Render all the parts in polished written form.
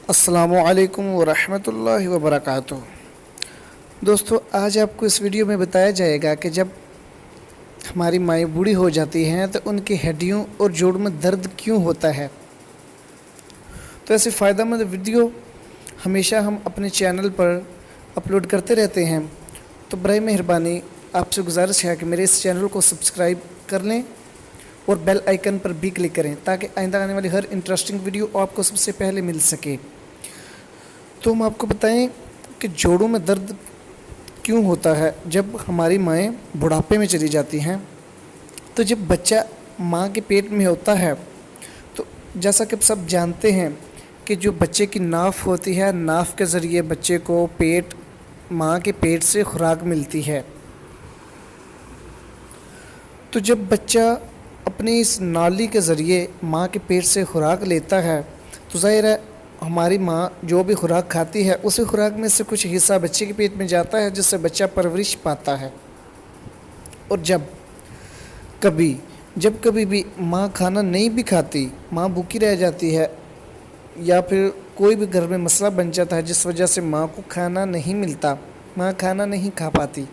السلام علیکم ورحمۃ اللہ وبرکاتہ۔ دوستو، آج آپ کو اس ویڈیو میں بتایا جائے گا کہ جب ہماری مائیں بوڑھی ہو جاتی ہیں تو ان کی ہڈیوں اور جوڑوں میں درد کیوں ہوتا ہے۔ تو ایسے فائدہ مند ویڈیو ہمیشہ ہم اپنے چینل پر اپلوڈ کرتے رہتے ہیں، تو برائے مہربانی آپ سے گزارش ہے کہ میرے اس چینل کو سبسکرائب کر لیں اور بیل آئیکن پر بھی کلک کریں تاکہ آئندہ آنے والی ہر انٹرسٹنگ ویڈیو آپ کو سب سے پہلے مل سکے۔ تو ہم آپ کو بتائیں کہ جوڑوں میں درد کیوں ہوتا ہے جب ہماری مائیں بڑھاپے میں چلی جاتی ہیں۔ تو جب بچہ ماں کے پیٹ میں ہوتا ہے تو جیسا کہ سب جانتے ہیں کہ جو بچے کی ناف ہوتی ہے، ناف کے ذریعے بچے کو ماں کے پیٹ سے خوراک ملتی ہے۔ تو جب بچہ اپنی اس نالی کے ذریعے ماں کے پیٹ سے خوراک لیتا ہے تو ظاہر ہے ہماری ماں جو بھی خوراک کھاتی ہے اسی خوراک میں سے کچھ حصہ بچے کے پیٹ میں جاتا ہے، جس سے بچہ پرورش پاتا ہے۔ اور جب کبھی بھی ماں کھانا نہیں بھی کھاتی، ماں بھوکی رہ جاتی ہے، یا پھر کوئی بھی گھر میں مسئلہ بن جاتا ہے جس وجہ سے ماں کو کھانا نہیں ملتا، ماں کھانا نہیں کھا پاتی،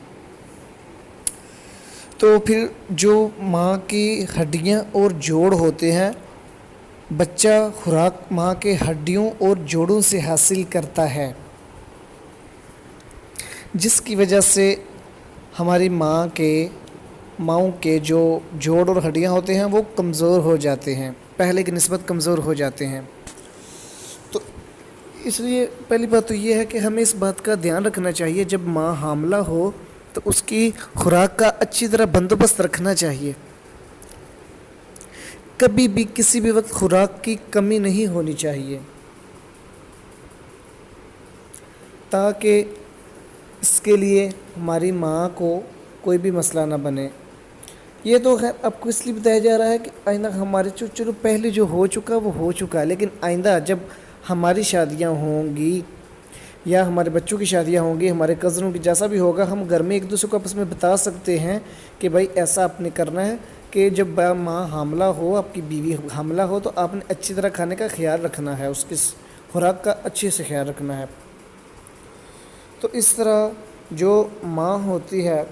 تو پھر جو ماں کی ہڈیاں اور جوڑ ہوتے ہیں، بچہ خوراک ماں کے ہڈیوں اور جوڑوں سے حاصل کرتا ہے، جس کی وجہ سے ہماری ماؤں کے جو جوڑ اور ہڈیاں ہوتے ہیں وہ کمزور ہو جاتے ہیں، پہلے کی نسبت کمزور ہو جاتے ہیں۔ تو اس لیے پہلی بات تو یہ ہے کہ ہمیں اس بات کا دھیان رکھنا چاہیے جب ماں حاملہ ہو تو اس کی خوراک کا اچھی طرح بندوبست رکھنا چاہیے۔ کبھی بھی کسی بھی وقت خوراک کی کمی نہیں ہونی چاہیے تاکہ اس کے لیے ہماری ماں کو کوئی بھی مسئلہ نہ بنے۔ یہ تو خیر آپ کو اس لیے بتایا جا رہا ہے کہ آئندہ ہمارے چلو پہلے جو ہو چکا وہ ہو چکا، لیکن آئندہ جب ہماری شادیاں ہوں گی یا ہمارے بچوں کی شادیاں ہوں گی، ہمارے کزنوں کی، جیسا بھی ہوگا، ہم گھر میں ایک دوسرے کو آپس میں بتا سکتے ہیں کہ بھائی ایسا آپ نے کرنا ہے کہ جب ماں حاملہ ہو، آپ کی بیوی حاملہ ہو، تو آپ نے اچھی طرح کھانے کا خیال رکھنا ہے، اس کی خوراک کا اچھے سے خیال رکھنا ہے۔ تو اس طرح جو ماں ہوتی ہے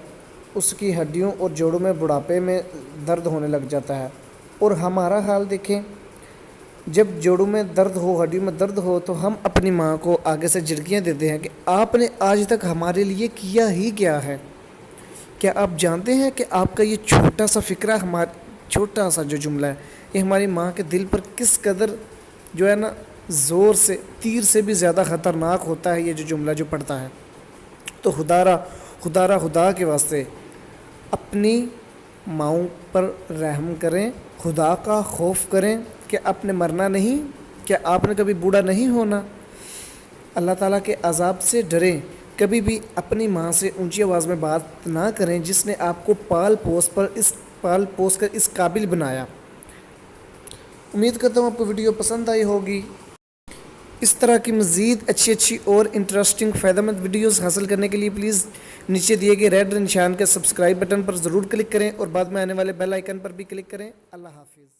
اس کی ہڈیوں اور جوڑوں میں بڑھاپے میں درد ہونے لگ جاتا ہے، اور ہمارا حال دیکھیں، جب جوڑوں میں درد ہو، ہڈیوں میں درد ہو، تو ہم اپنی ماں کو آگے سے جھڑکیاں دیتے ہیں کہ آپ نے آج تک ہمارے لیے کیا ہی کیا ہے۔ کیا آپ جانتے ہیں کہ آپ کا یہ چھوٹا سا فکرہ، چھوٹا سا جو جملہ ہے، یہ ہماری ماں کے دل پر کس قدر جو ہے نا زور سے، تیر سے بھی زیادہ خطرناک ہوتا ہے یہ جو جملہ جو پڑتا ہے۔ تو خدا کے واسطے اپنی ماؤں پر رحم کریں، خدا کا خوف کریں کہ آپ نے مرنا نہیں، کہ آپ نے کبھی بوڑھا نہیں ہونا، اللہ تعالیٰ کے عذاب سے ڈریں۔ کبھی بھی اپنی ماں سے اونچی آواز میں بات نہ کریں جس نے آپ کو پال پوس کر اس قابل بنایا۔ امید کرتا ہوں آپ کو ویڈیو پسند آئی ہوگی۔ اس طرح کی مزید اچھی اور انٹرسٹنگ فائدہ مند ویڈیوز حاصل کرنے کے لیے پلیز نیچے دیے گئے ریڈ نشان کے سبسکرائب بٹن پر ضرور کلک کریں اور بعد میں آنے والے بیل آئیکن پر بھی کلک کریں۔ اللہ حافظ۔